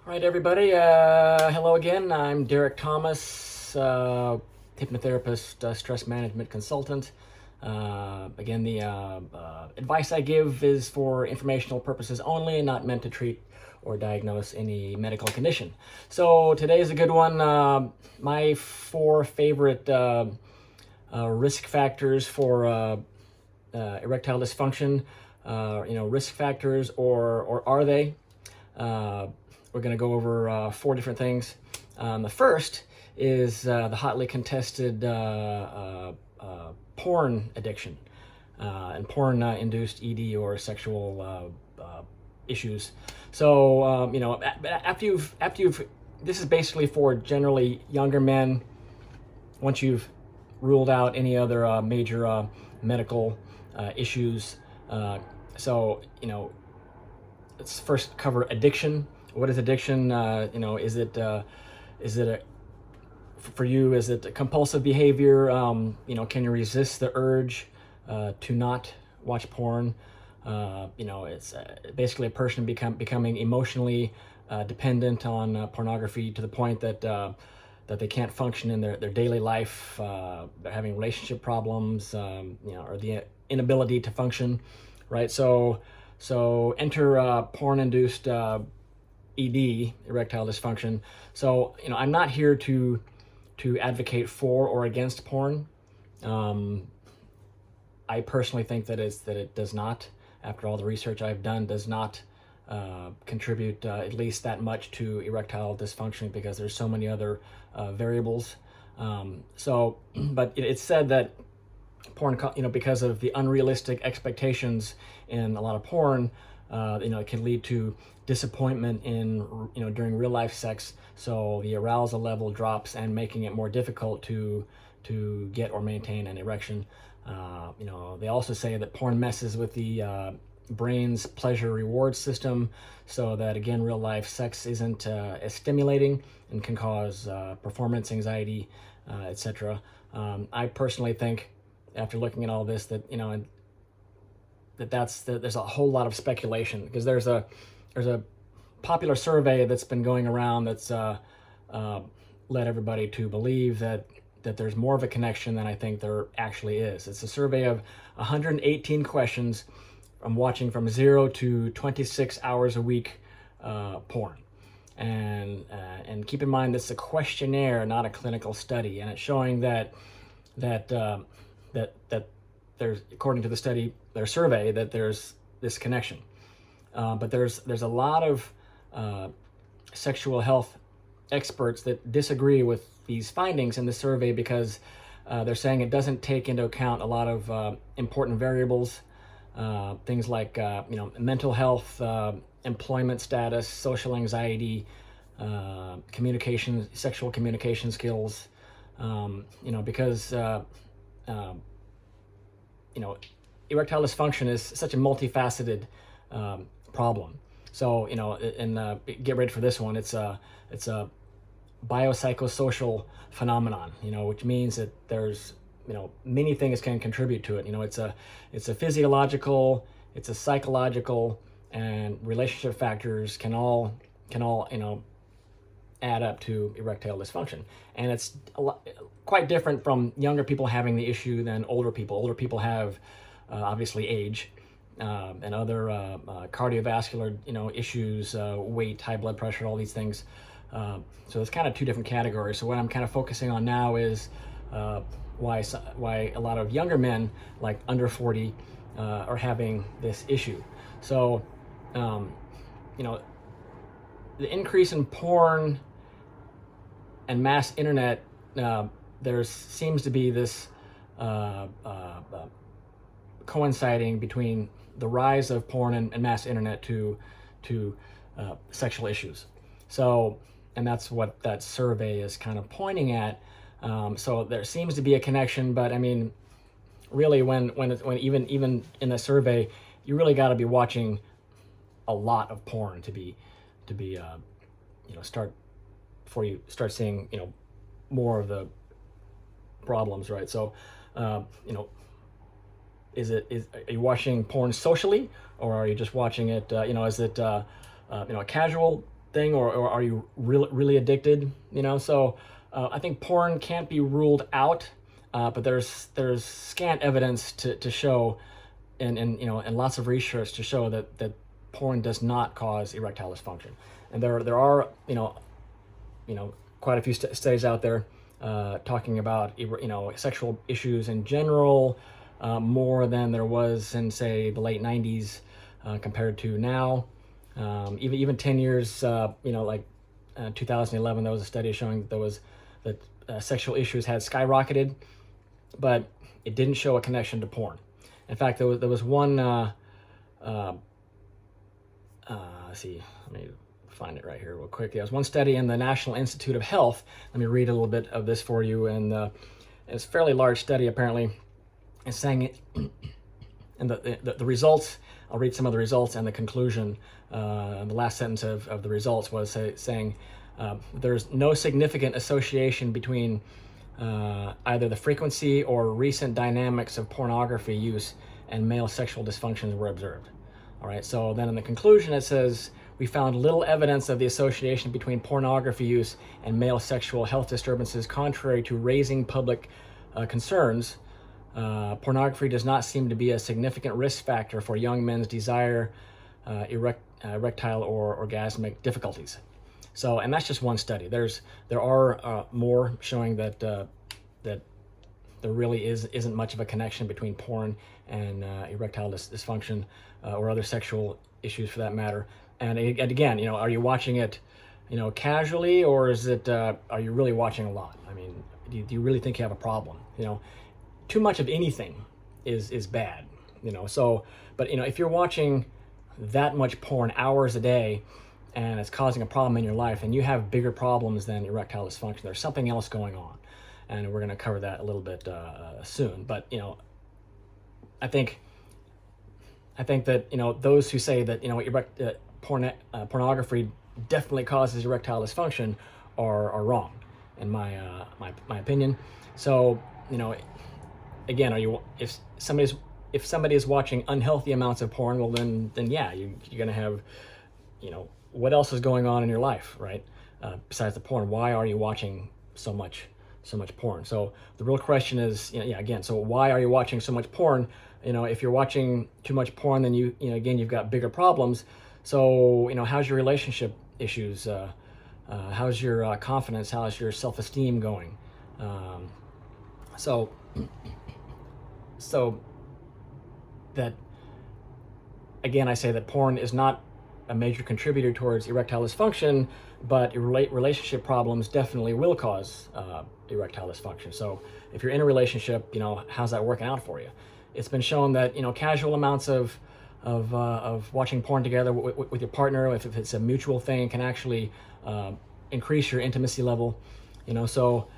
Right, everybody. Hello again. I'm Derek Thomas, hypnotherapist, stress management consultant. Again, the advice I give is for informational purposes only and not meant to treat or diagnose any medical condition. So today is a good one. My four favorite risk factors for erectile dysfunction. Risk factors, or are they? We're going to go over four different things. The first is the hotly contested porn addiction and porn-induced ED or sexual issues. So after you've this is basically for generally younger men. Once you've ruled out any other major medical issues, let's first cover addiction. What is addiction? Is it for you? Is it a compulsive behavior? Can you resist the urge to not watch porn? It's basically a person becoming emotionally dependent on pornography to the point that that they can't function in their daily life. They're having relationship problems, or the inability to function, right? So enter porn-induced ED, erectile dysfunction. So I'm not here to advocate for or against porn. I personally think that it does not, after all the research I've done, does not contribute at least that much to erectile dysfunction, because there's so many other variables. But it's said that porn, because of the unrealistic expectations in a lot of porn, it can lead to disappointment in during real life sex. So the arousal level drops, and making it more difficult to get or maintain an erection. They also say that porn messes with the brain's pleasure reward system, so that again real life sex isn't as stimulating and can cause performance anxiety, etc. I personally think, after looking at all this, that there's a whole lot of speculation, because there's a popular survey that's been going around that's led everybody to believe that there's more of a connection than I think there actually is. It's a survey of 118 questions from watching from 0 to 26 hours a week porn. And keep in mind, this is a questionnaire, not a clinical study, and it's showing that there's, according to the study, their survey, that there's this connection. But there's a lot of sexual health experts that disagree with these findings in the survey, because they're saying it doesn't take into account a lot of important variables, things like mental health, employment status, social anxiety, sexual communication skills, because erectile dysfunction is such a multifaceted problem. So get ready for this one. It's a biopsychosocial phenomenon, which means that there's many things can contribute to it. It's a physiological, it's a psychological, and relationship factors can all add up to erectile dysfunction. And it's quite different from younger people having the issue than older people. Older people have obviously age and other cardiovascular issues, weight, high blood pressure, all these things. So it's kind of two different categories. So what I'm kind of focusing on now is why a lot of younger men, like under 40, are having this issue. So the increase in porn and mass internet, there seems to be this coinciding between the rise of porn and mass internet to sexual issues. So, and that's what that survey is kind of pointing at. So there seems to be a connection, but I mean, really, when even in the survey, you really got to be watching a lot of porn to be start before you start seeing more of the problems, right? So are you watching porn socially, or are you just watching it? Is it a casual thing, or are you really addicted? So I think porn can't be ruled out, but there's scant evidence to show, and lots of research to show that porn does not cause erectile dysfunction. And there are quite a few studies out there talking about sexual issues in general, more than there was in, say, the late 90s compared to now. Even 10 years, 2011, there was a study showing that sexual issues had skyrocketed, but it didn't show a connection to porn. In fact, there was one. Let's see, let me find it right here real quick. There was one study in the National Institute of Health. Let me read a little bit of this for you, and it's a fairly large study apparently. It's saying it, and the results. I'll read some of the results and the conclusion. The last sentence of the results was saying there's no significant association between either the frequency or recent dynamics of pornography use and male sexual dysfunctions were observed. All right, so then in the conclusion it says, we found little evidence of the association between pornography use and male sexual health disturbances, contrary to raising public concerns. Pornography does not seem to be a significant risk factor for young men's desire, erectile or orgasmic difficulties. So, and that's just one study. There are more showing that that there really isn't much of a connection between porn and erectile dysfunction or other sexual issues for that matter. And again, are you watching it, casually, or is it are you really watching a lot? I mean, do you really think you have a problem? Too much of anything is bad. So, but if you're watching that much porn hours a day and it's causing a problem in your life, and you have bigger problems than erectile dysfunction, there's something else going on, and we're going to cover that a little bit soon. But I think that those who say that pornography definitely causes erectile dysfunction are wrong, in my opinion. So again, if somebody is watching unhealthy amounts of porn, well then yeah, you're gonna have, what else is going on in your life, right? Besides the porn, why are you watching so much porn? So the real question is, again, so why are you watching so much porn? If you're watching too much porn, then again, you've got bigger problems. So how's your relationship issues? How's your confidence? How's your self-esteem going? So that, again, I say that porn is not a major contributor towards erectile dysfunction, but relationship problems definitely will cause erectile dysfunction. So if you're in a relationship, how's that working out for you? It's been shown that casual amounts of watching porn together with your partner, if it's a mutual thing, can actually increase your intimacy level. So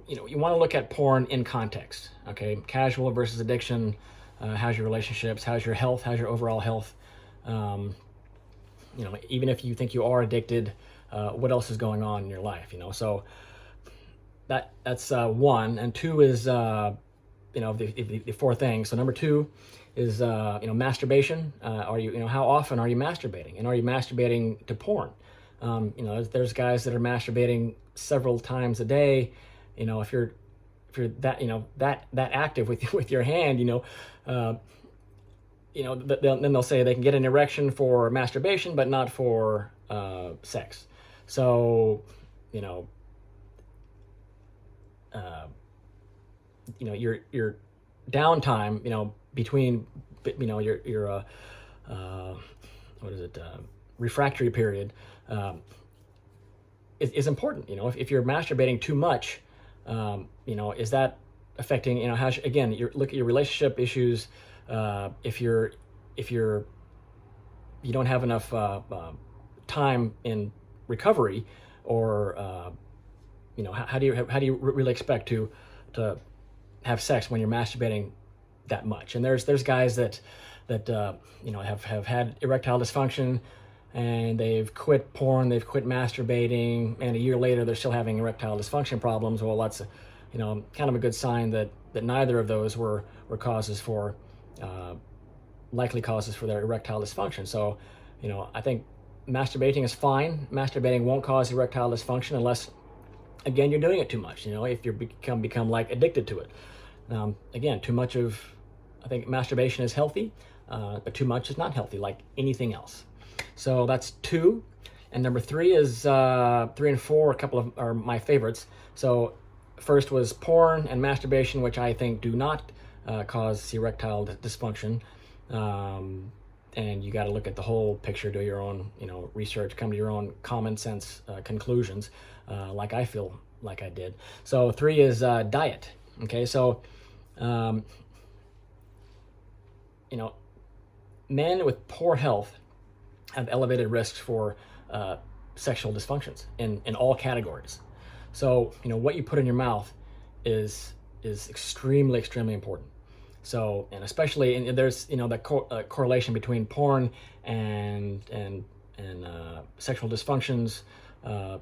you want to look at porn in context, okay? Casual versus addiction. How's your relationships? How's your health? How's your overall health? Even if you think you are addicted, what else is going on in your life? So that's one, and two is the four things. So number two is masturbation. Are you how often are you masturbating, and are you masturbating to porn? There's guys that are masturbating several times a day. If you're that that active with your hand, then they'll say they can get an erection for masturbation, but not for sex. So your downtime, between your what is it, refractory period, is important. If you're masturbating too much, is that affecting, how, again, look at your relationship issues. If you don't have enough time in recovery, or how do you really expect to have sex when you're masturbating that much? And there's guys that have had erectile dysfunction, and they've quit porn, they've quit masturbating, and a year later they're still having erectile dysfunction problems. Well, that's kind of a good sign that neither of those were causes for likely causes for their erectile dysfunction. So I think masturbating is fine. Masturbating won't cause erectile dysfunction unless, again, you're doing it too much. If you become like addicted to it. Again, I think masturbation is healthy, but too much is not healthy, like anything else. So that's 2. And number 3 is 3 and 4. A couple of are my favorites. So first was porn and masturbation, which I think do not cause erectile dysfunction. And you got to look at the whole picture, do your own, research, come to your own common sense conclusions, like I feel like I did. So 3 is diet. Okay, so men with poor health have elevated risks for sexual dysfunctions in all categories. So what you put in your mouth is extremely, extremely important. So, and especially, and there's the correlation between porn and sexual dysfunctions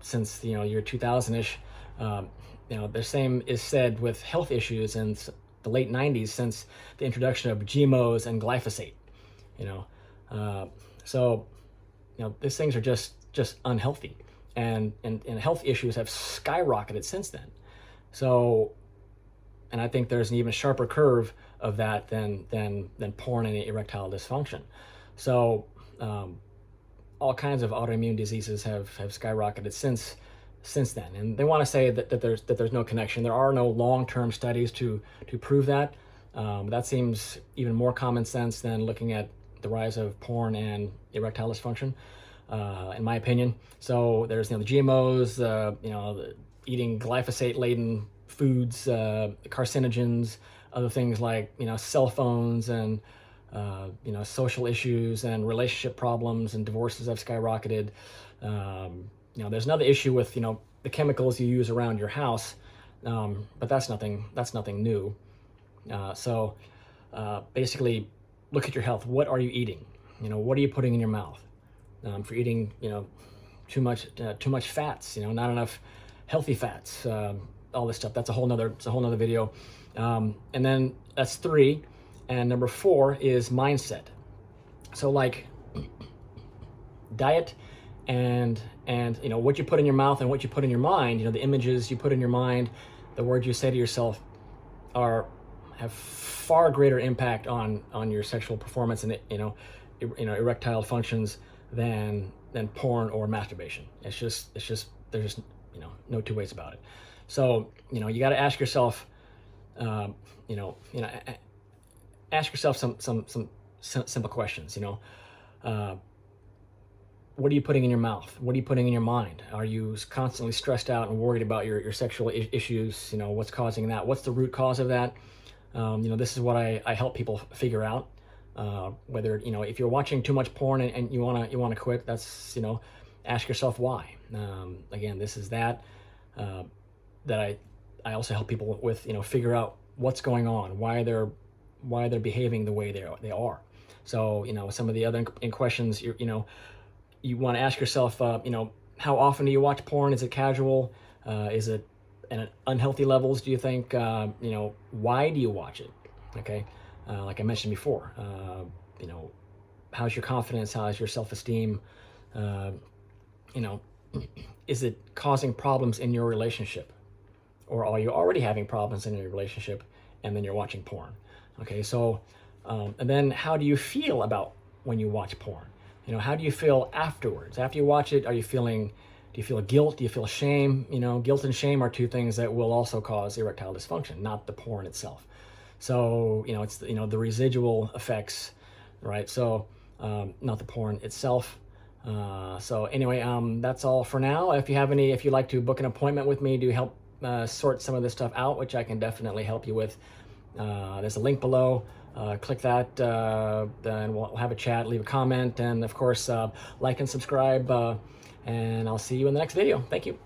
since the year 2000-ish. The same is said with health issues in the late 90s since the introduction of GMOs and glyphosate. So these things are just unhealthy, and health issues have skyrocketed since then. So, and I think there's an even sharper curve of that than porn and erectile dysfunction. So all kinds of autoimmune diseases have skyrocketed since then, and they want to say that there's no connection. There are no long-term studies to prove that. That seems even more common sense than looking at the rise of porn and erectile dysfunction, in my opinion. So there's the GMOs, the eating glyphosate-laden foods, carcinogens, other things like cell phones and social issues and relationship problems and divorces have skyrocketed. There's another issue with the chemicals you use around your house, but that's nothing new. So basically, look at your health. What are you eating? What are you putting in your mouth? If you're eating too much fats, not enough healthy fats, all this stuff. That's a whole nother video. And then that's 3, and number 4 is mindset. So like diet and what you put in your mouth and what you put in your mind, the images you put in your mind, the words you say to yourself have far greater impact on your sexual performance and erectile functions than porn or masturbation. It's just there's just no two ways about it. So you got to ask yourself ask yourself some simple questions. What are you putting in your mouth? What are you putting in your mind? Are you constantly stressed out and worried about your sexual issues? What's causing that? What's the root cause of that? This is what I help people figure out. Whether if you're watching too much porn and you wanna quit, that's ask yourself why. Again, this is that I also help people with figure out what's going on, why they're behaving the way they are. So some of the other in questions you want to ask yourself, how often do you watch porn? Is it casual? Is it at unhealthy levels, do you think? Why do you watch it? Okay, like I mentioned before, how's your confidence? How's your self-esteem? Is it causing problems in your relationship? Or are you already having problems in your relationship and then you're watching porn? Okay, so, and then how do you feel about when you watch porn? How do you feel afterwards? After you watch it, do you feel guilt? Do you feel shame? Guilt and shame are two things that will also cause erectile dysfunction, not the porn itself. So, it's the residual effects, right? So, not the porn itself. So anyway, that's all for now. If you'd like to book an appointment with me to help sort some of this stuff out, which I can definitely help you with, there's a link below. Click that, then we'll have a chat, leave a comment, and of course, like and subscribe, and I'll see you in the next video. Thank you.